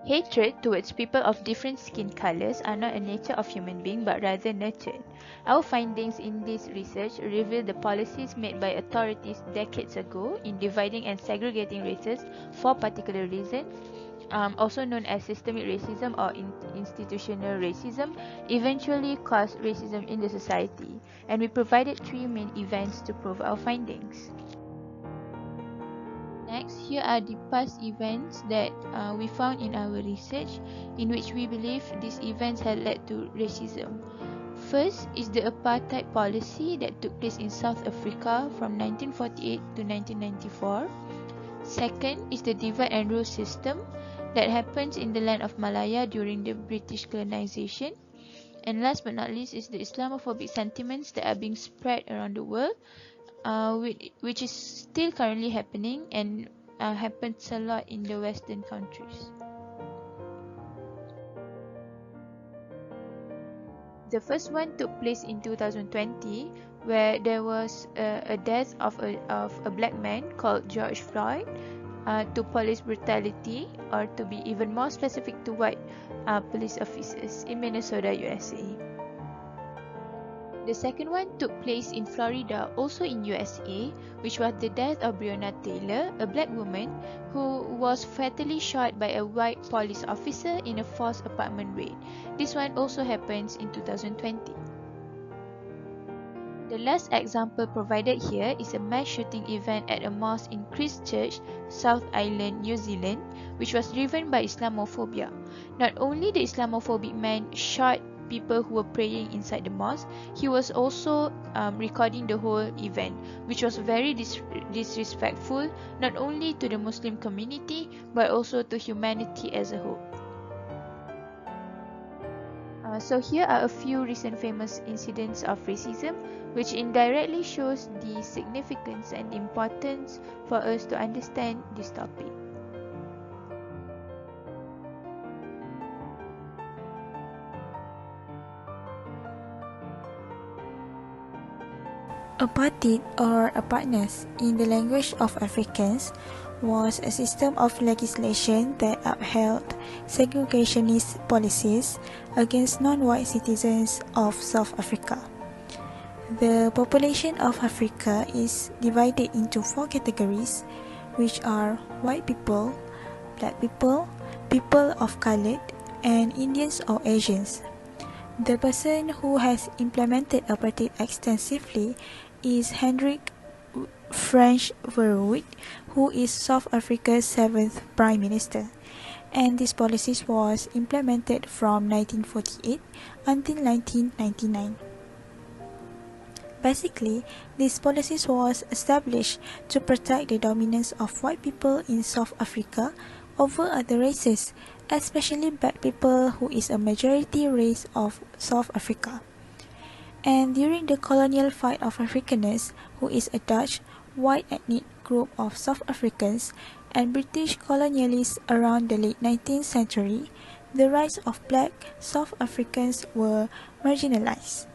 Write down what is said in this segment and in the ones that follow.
Hatred towards people of different skin colors are not a nature of human being but rather nurtured. Our findings in this research reveal the policies made by authorities decades ago in dividing and segregating races for particular reasons, also known as systemic racism or institutional racism, eventually caused racism in the society. And we provided three main events to prove our findings. Next, here are the past events that we found in our research in which we believe these events had led to racism. First is the apartheid policy that took place in South Africa from 1948 to 1994. Second is the divide and rule system that happens in the land of Malaya during the British colonization. And last but not least is the Islamophobic sentiments that are being spread around the world, which is still currently happening and happens a lot in the Western countries. The first one took place in 2020, where there was a death of a black man called George Floyd to police brutality, or to be even more specific, to white police officers in Minnesota, USA. The second one took place in Florida, also in USA, which was the death of Breonna Taylor, a black woman who was fatally shot by a white police officer in a forced apartment raid. This one also happens in 2020. The last example provided here is a mass shooting event at a mosque in Christchurch, South Island, New Zealand, which was driven by Islamophobia. Not only the Islamophobic man shot people who were praying inside the mosque, he was also recording the whole event, which was very disrespectful not only to the Muslim community but also to humanity as a whole. So here are a few recent famous incidents of racism, which indirectly shows the significance and importance for us to understand this topic. Apartheid, or apartness in the language of Afrikaans, was a system of legislation that upheld segregationist policies against non-white citizens of South Africa. The population of Africa is divided into four categories, which are white people, black people, people of color, and Indians or Asians. The person who has implemented apartheid extensively is Hendrik French Verwoerd, who is South Africa's 7th Prime Minister, and this policy was implemented from 1948 until 1999. Basically, this policy was established to protect the dominance of white people in South Africa over other races, especially black people, who is a majority race of South Africa. And during the colonial fight of Afrikaners, who is a Dutch, white ethnic group of South Africans, and British colonialists around the late 19th century, the rights of black South Africans were marginalized.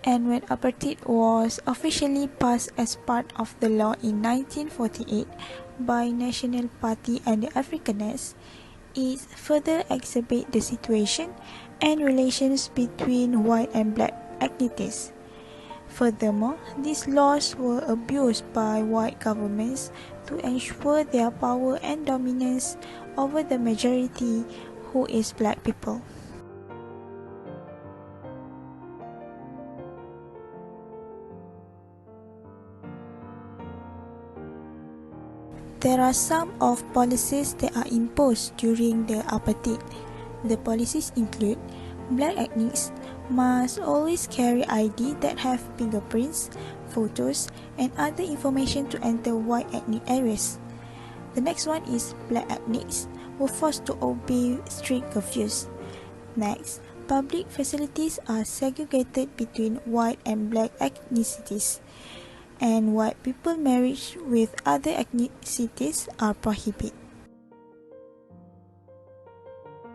And when apartheid was officially passed as part of the law in 1948 by National Party and the Afrikaners, it further exacerbated the situation and relations between white and black ethnicities. Furthermore, these laws were abused by white governments to ensure their power and dominance over the majority, who is black people. There are some of policies that are imposed during the apartheid. The policies include black ethnics must always carry ID that have fingerprints, photos, and other information to enter white ethnic areas. The next one is black ethnics were forced to obey strict curfews. Next, public facilities are segregated between white and black ethnicities, and white people marriage with other ethnicities are prohibited.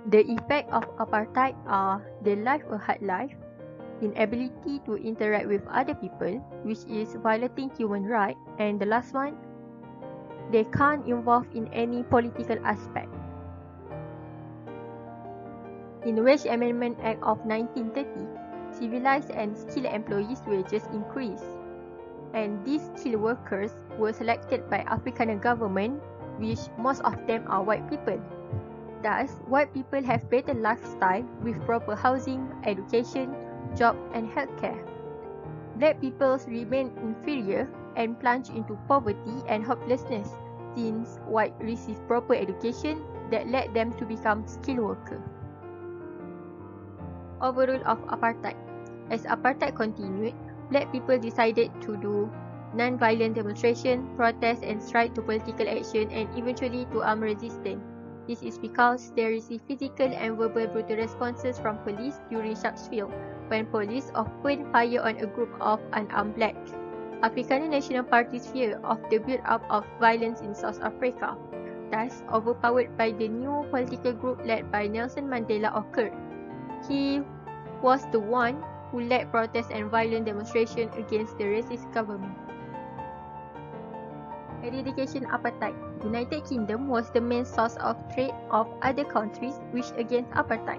The effect of apartheid are they live a hard life, inability to interact with other people, which is violating human rights, and the last one, they can't involve in any political aspect. In the Wage Amendment Act of 1930, civilized and skilled employees' wages increased, and these skilled workers were selected by Afrikaner government, which most of them are white people. Thus, white people have better lifestyle with proper housing, education, job and healthcare. Black people remain inferior and plunge into poverty and hopelessness since white received proper education that led them to become skilled workers. Overrule of apartheid. As apartheid continued, black people decided to do non-violent demonstration, protest and strike to political action and eventually to armed resistance. This is because they received physical and verbal brutal responses from police during Sharpeville, when police opened fire on a group of unarmed blacks. Afrikaner National Party's fear of the build-up of violence in South Africa, thus overpowered by the new political group led by Nelson Mandela, occurred. He was the one who led protests and violent demonstrations against the racist government. Eradication apartheid. United Kingdom was the main source of trade of other countries which against apartheid.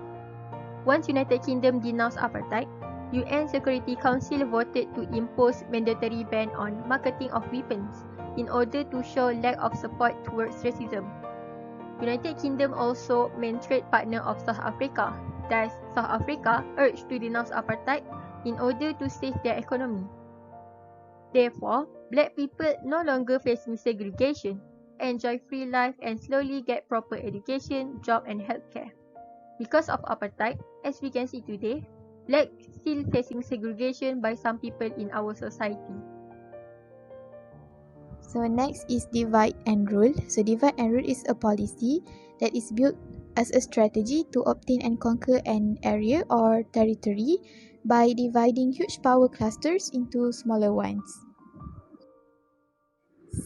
Once United Kingdom denounced apartheid, UN Security Council voted to impose mandatory ban on marketing of weapons in order to show lack of support towards racism. United Kingdom also main trade partner of South Africa. Thus, South Africa urged to denounce apartheid in order to save their economy. Therefore, black people no longer facing segregation, enjoy free life and slowly get proper education, job and healthcare. Because of apartheid, as we can see today, black still facing segregation by some people in our society. So next is divide and rule. So divide and rule is a policy that is built as a strategy to obtain and conquer an area or territory by dividing huge power clusters into smaller ones.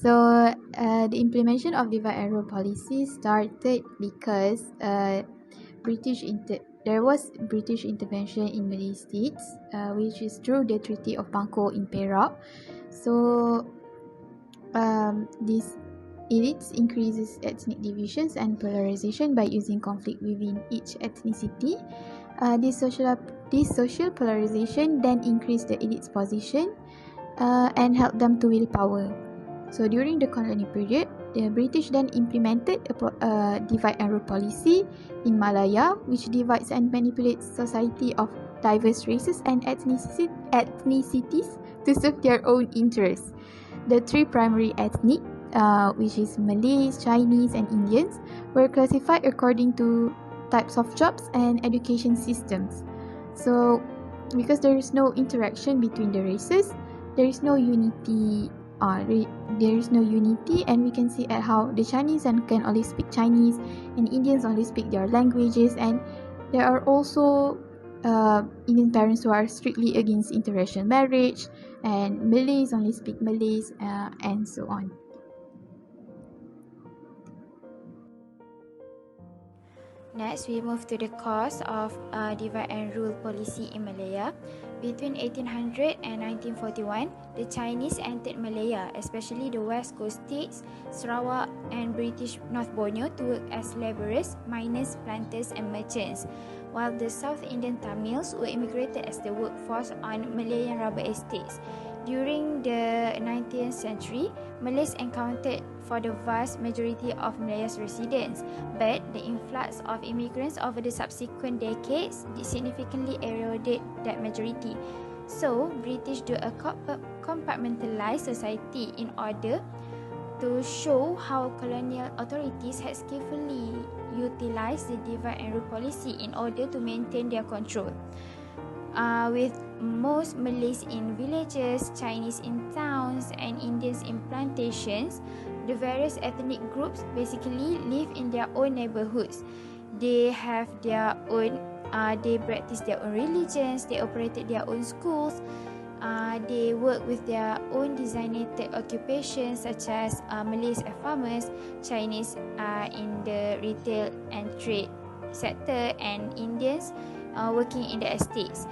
So the implementation of divide and rule policy started because there was British intervention in Malay states, which is through the Treaty of Bangkok in Perak. So this elites increases ethnic divisions and polarization by using conflict within each ethnicity. This social polarization then increased the elite's position and helped them to wield power. So during the colonial period, the British then implemented a divide and rule policy in Malaya, which divides and manipulates society of diverse races and ethnicities to serve their own interests. The three primary ethnic, which is Malays, Chinese and Indians, were classified according to types of jobs and education systems. So because there is no interaction between the races, there is no unity. And we can see at how the Chinese can only speak Chinese and Indians only speak their languages, and there are also Indian parents who are strictly against interracial marriage, and Malays only speak Malays, and so on. Next, we move to the cause of divide and rule policy in Malaya. Between 1800 and 1941, the Chinese entered Malaya, especially the West Coast states, Sarawak and British North Borneo, to work as labourers, miners, planters and merchants, while the South Indian Tamils were immigrated as the workforce on Malayan rubber estates. During the 19th century, Malays encountered for the vast majority of Malaya's residents, but the influx of immigrants over the subsequent decades significantly eroded that majority. So, British do a compartmentalized society in order to show how colonial authorities had skillfully utilized the divide and rule policy in order to maintain their control. With most Malays in villages, Chinese in towns, and Indians in plantations, the various ethnic groups basically live in their own neighborhoods. They have their own, they practice their own religions, they operated their own schools, they work with their own designated occupations such as Malays are farmers, Chinese in the retail and trade sector, and Indians working in the estates.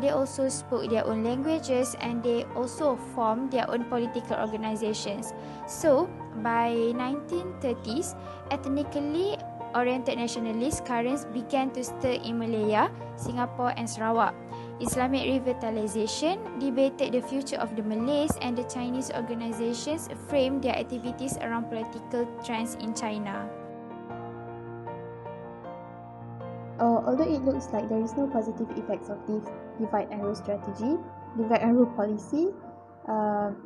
They also spoke their own languages, and they also formed their own political organizations. So, by 1930s, ethnically Islamic-oriented nationalist currents began to stir in Malaya, Singapore and Sarawak. Islamic revitalization debated the future of the Malays, and the Chinese organizations framed their activities around political trends in China. Although it looks like there is no positive effects of this divide and rule strategy, divide and rule policy,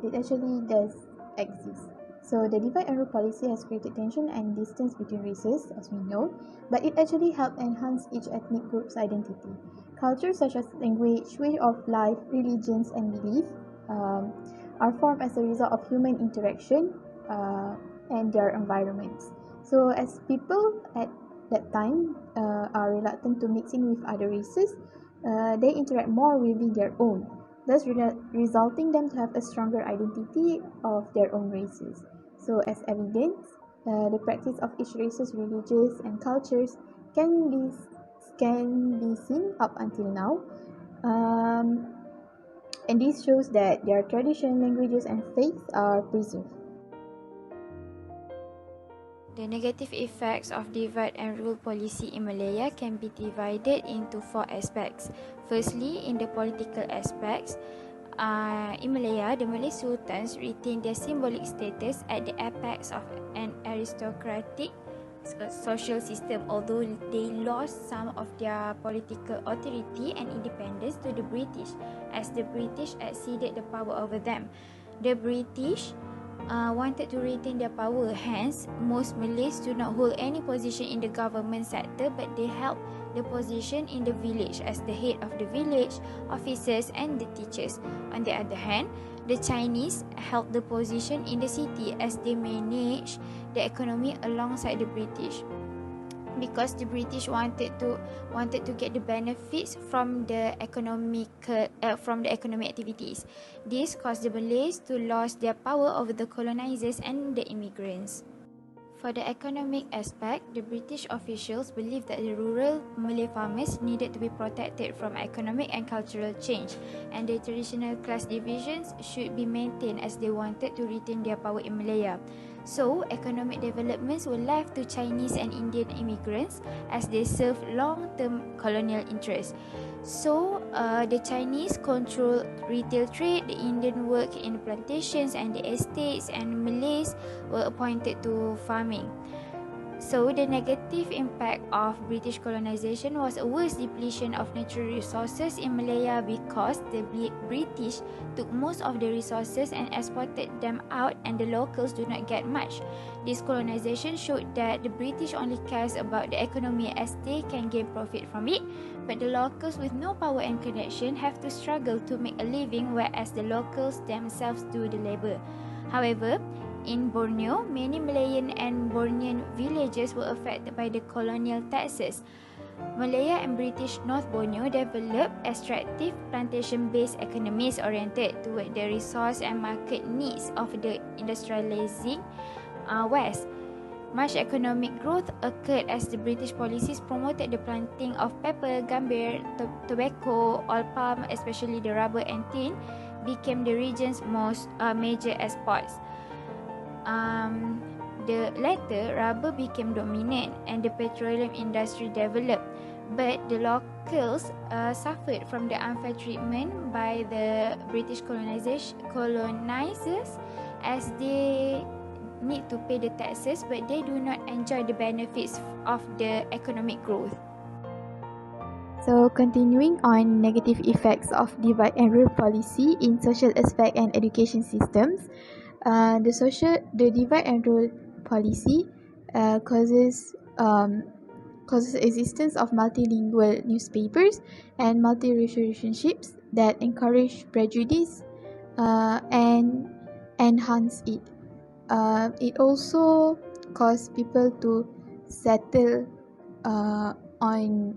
it actually does exist. So the divide and rule policy has created tension and distance between races, as we know, but it actually helped enhance each ethnic group's identity. Cultures such as language, way of life, religions, and belief are formed as a result of human interaction and their environments. So as people at that time are reluctant to mix in with other races, they interact more within their own, thus resulting them to have a stronger identity of their own races. So as evidence, the practice of each race's religions and cultures can be seen up until now, and this shows that their tradition, languages, and faiths are preserved. The negative effects of divide and rule policy in Malaya can be divided into 4 aspects. Firstly, in the political aspects, in Malaya, the Malay sultans retained their symbolic status at the apex of an aristocratic social system, although they lost some of their political authority and independence to the British, as the British exceeded the power over them. The British wanted to retain their power, hence most Malays do not hold any position in the government sector, but they held the position in the village as the head of the village, officers and the teachers. On the other hand, the Chinese held the position in the city as they managed the economy alongside the British, because the British wanted to get the benefits from the economic activities. This caused the Malays to lose their power over the colonizers and the immigrants. For the economic aspect, the British officials believed that the rural Malay farmers needed to be protected from economic and cultural change, and the traditional class divisions should be maintained as they wanted to retain their power in Malaya. So, economic developments were left to Chinese and Indian immigrants as they served long-term colonial interests. So, the Chinese controlled retail trade, the Indian worked in plantations and the estates, and Malays were appointed to farming. So, the negative impact of British colonization was a worse depletion of natural resources in Malaya, because the British took most of the resources and exported them out, and the locals do not get much. This colonization showed that the British only cares about the economy as they can gain profit from it, but the locals with no power and connection have to struggle to make a living, whereas the locals themselves do the labor. However, in Borneo, many Malayan and Bornean villages were affected by the colonial taxes. Malaya and British North Borneo developed extractive plantation-based economies oriented toward the resource and market needs of the industrializing West. Much economic growth occurred as the British policies promoted the planting of pepper, gambir, tobacco, oil palm, especially the rubber and tin, became the region's most major exports. The latter, rubber became dominant and the petroleum industry developed, but the locals suffered from the unfair treatment by the British colonizers, as they need to pay the taxes, but they do not enjoy the benefits of the economic growth. So, continuing on negative effects of divide and rule policy in social aspect and education systems, the divide and rule policy causes existence of multilingual newspapers and multiracial relationships that encourage prejudice and enhance it. It also causes people to settle on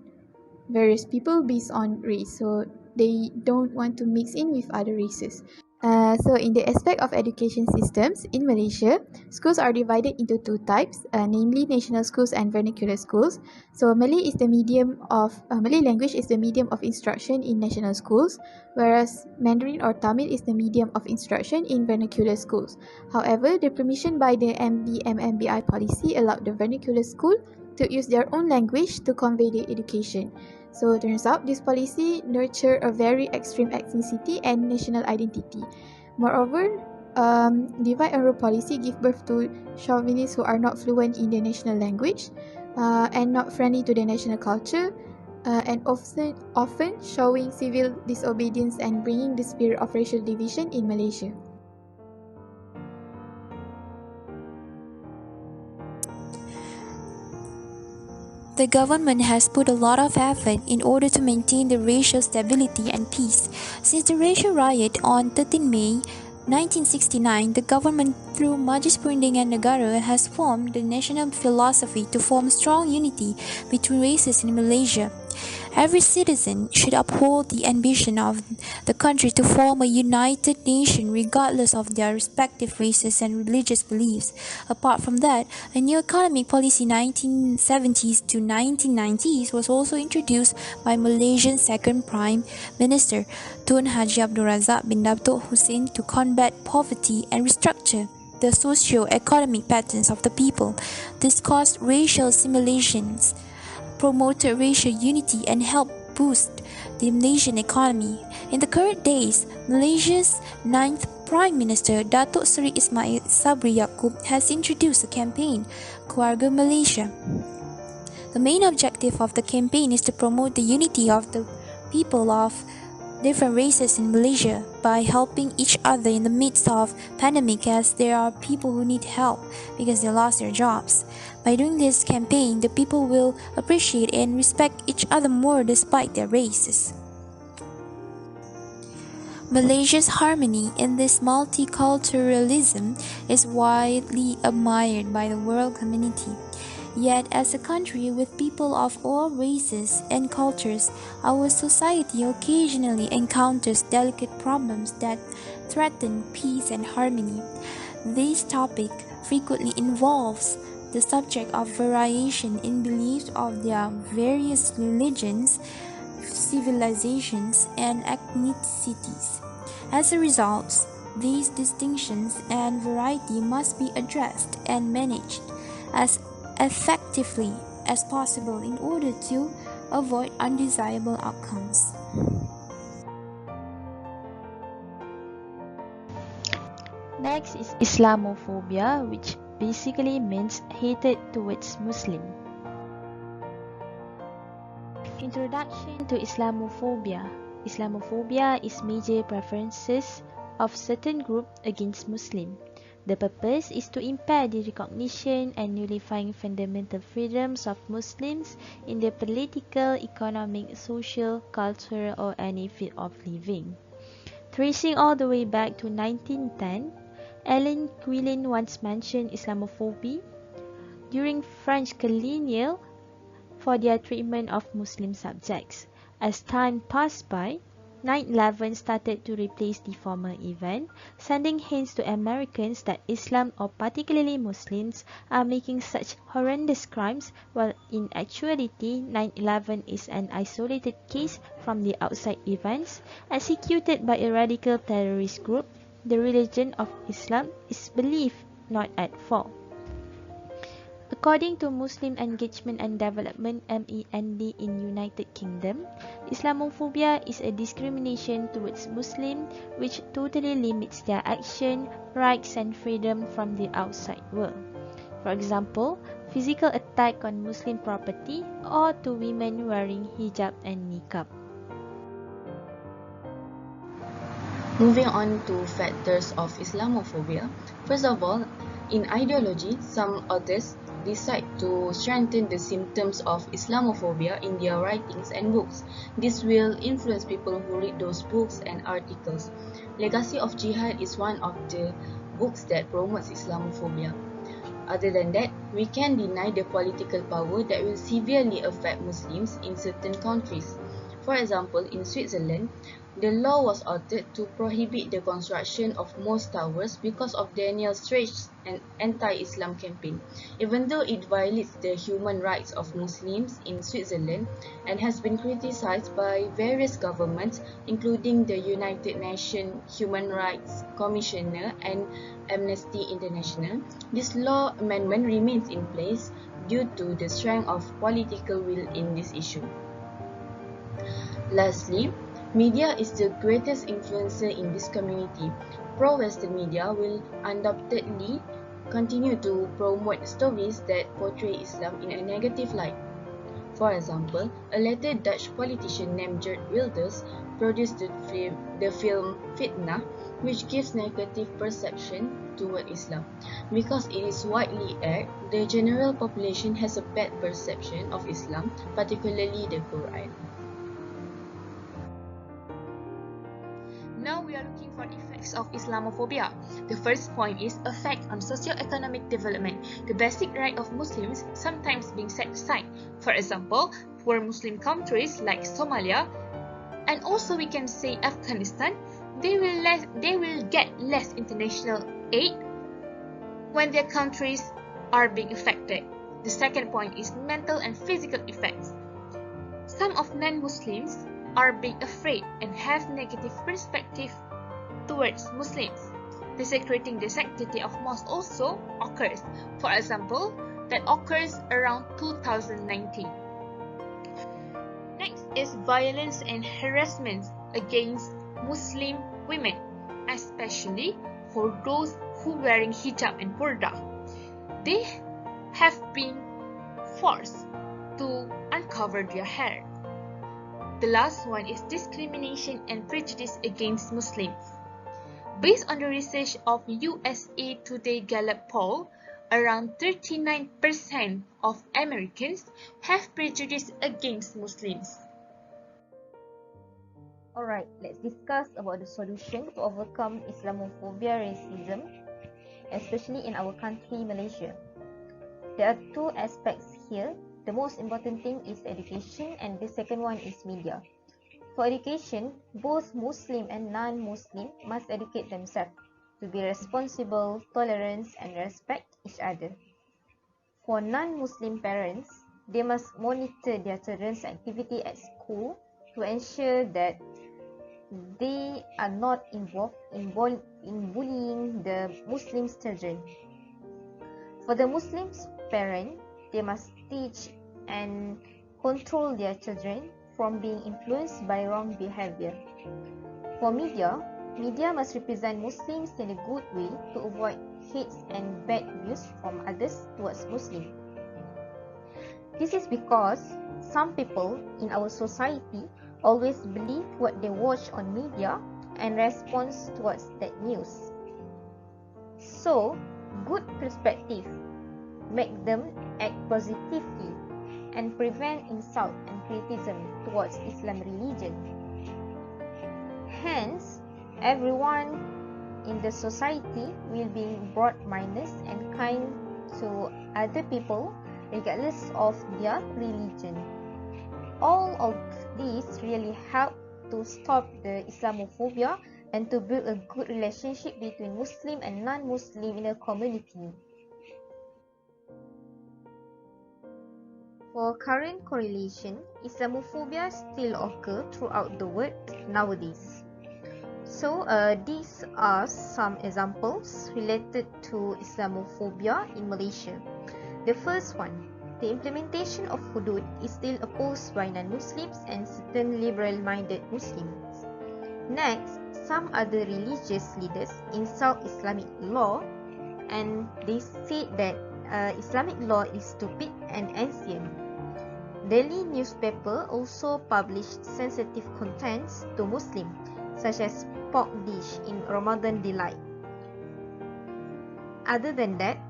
various people based on race, so they don't want to mix in with other races. So in the aspect of education systems in Malaysia, schools are divided into 2 types, namely national schools and vernacular schools. So Malay language is the medium of instruction in national schools, whereas Mandarin or Tamil is the medium of instruction in vernacular schools. However, the permission by the MBMMBI policy allowed the vernacular school to use their own language to convey their education. So it turns out this policy nurtured a very extreme ethnicity and national identity. Moreover, divide and rule policy give birth to chauvinists who are not fluent in their national language and not friendly to their national culture, and often showing civil disobedience and bringing the spirit of racial division in Malaysia. The government has put a lot of effort in order to maintain the racial stability and peace. Since the racial riot on 13 May 1969, the government through Majlis Perundingan Negara has formed the national philosophy to form strong unity between races in Malaysia. Every citizen should uphold the ambition of the country to form a united nation regardless of their respective races and religious beliefs. Apart from that, a new economic policy 1970s to 1990s was also introduced by Malaysian second Prime Minister Tun Haji Abdul Razak bin Datuk Hussein to combat poverty and restructure the socio-economic patterns of the people. This caused racial simulations, promoted racial unity and helped boost the Malaysian economy. In the current days, Malaysia's 9th Prime Minister Datuk Seri Ismail Sabri Yaakob has introduced a campaign, Keluarga Malaysia. The main objective of the campaign is to promote the unity of the people of different races in Malaysia by helping each other in the midst of pandemic, as there are people who need help because they lost their jobs. By doing this campaign, the people will appreciate and respect each other more despite their races. Malaysia's harmony in this multiculturalism is widely admired by the world community. Yet, as a country with people of all races and cultures, our society occasionally encounters delicate problems that threaten peace and harmony. This topic frequently involves the subject of variation in beliefs of their various religions, civilizations, and ethnicities. As a result, these distinctions and variety must be addressed and managed as effectively as possible in order to avoid undesirable outcomes. Next is Islamophobia, which basically means hatred towards Muslim. Introduction to Islamophobia. Islamophobia is major preferences of certain group against Muslim. The purpose is to impair the recognition and nullifying fundamental freedoms of Muslims in their political, economic, social, cultural, or any field of living. Tracing all the way back to 1910, Ellen Quillen once mentioned Islamophobia during French colonial for their treatment of Muslim subjects. As time passed by, 9/11 started to replace the former event, sending hints to Americans that Islam, or particularly Muslims, are making such horrendous crimes, while in actuality 9/11 is an isolated case from the outside events executed by a radical terrorist group. The religion of Islam is believed not at fault. According to Muslim Engagement and Development (MEND) in United Kingdom, Islamophobia is a discrimination towards Muslims which totally limits their action, rights and freedom from the outside world. For example, physical attack on Muslim property or to women wearing hijab and niqab. Moving on to factors of Islamophobia. First of all, in ideology, some authors decide to strengthen the symptoms of Islamophobia in their writings and books. This will influence people who read those books and articles. Legacy of Jihad is one of the books that promotes Islamophobia. Other than that, we can deny the political power that will severely affect Muslims in certain countries. For example, in Switzerland, the law was altered to prohibit the construction of most towers because of Daniel Streichel's anti-Islam campaign, even though it violates the human rights of Muslims in Switzerland and has been criticized by various governments, including the United Nations Human Rights Commissioner and Amnesty International. This law amendment remains in place, due to the strength of political will in this issue. Lastly, media is the greatest influencer in this community. Pro-Western media will undoubtedly continue to promote stories that portray Islam in a negative light. For example, a later Dutch politician named Geert Wilders produced the film Fitna, which gives negative perception toward Islam. Because it is widely aired, the general population has a bad perception of Islam, particularly the Quran. Now we are looking for effects of Islamophobia. The first point is effect on socio-economic development. The basic right of Muslims sometimes being set aside. For example, poor Muslim countries like Somalia, and also we can say Afghanistan, they will get less international aid when their countries are being affected. The second point is mental and physical effects. Some of non-Muslims are being afraid and have negative perspective towards Muslims. Desecrating the sanctity of mosque also occurs. For example, that occurs around 2019. Next is violence and harassment against Muslim women, especially for those who wearing hijab and burqa. They have been forced to uncover their hair. The last one is discrimination and prejudice against Muslims. Based on the research of USA Today Gallup poll, around 39% of Americans have prejudice against Muslims. Alright, let's discuss about the solution to overcome Islamophobia racism, especially in our country, Malaysia. There are two aspects here. The most important thing is education, and the second one is media. For education, both Muslim and non-Muslim must educate themselves to be responsible, tolerant, and respect each other. For non-Muslim parents, they must monitor their children's activity at school to ensure that they are not involved in bullying the Muslim children. For the Muslim parent, they must teach and control their children from being influenced by wrong behavior. For media must represent Muslims in a good way to avoid hate and bad views from others towards Muslims. This is because some people in our society always believe what they watch on media and respond towards that news. So, good perspective make them act positively and prevent insult and criticism towards Islam religion. Hence, everyone in the society will be broad-minded and kind to other people regardless of their religion. All of these really help to stop the Islamophobia and to build a good relationship between Muslim and non-Muslim in a community. For current correlation, Islamophobia still occurs throughout the world nowadays. So, these are some examples related to Islamophobia in Malaysia. The first one, the implementation of hudud is still opposed by non-Muslims and certain liberal-minded Muslims. Next, some other religious leaders insult Islamic law and they said that Islamic law is stupid and ancient. Daily newspaper also published sensitive contents to Muslims, such as pork dish in Ramadan delight. Other than that,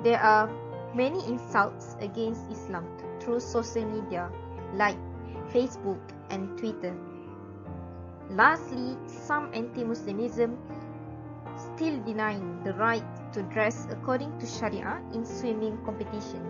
there are many insults against Islam through social media like Facebook and Twitter. Lastly, some anti-Muslimism still denying the right to dress according to Sharia in swimming competition.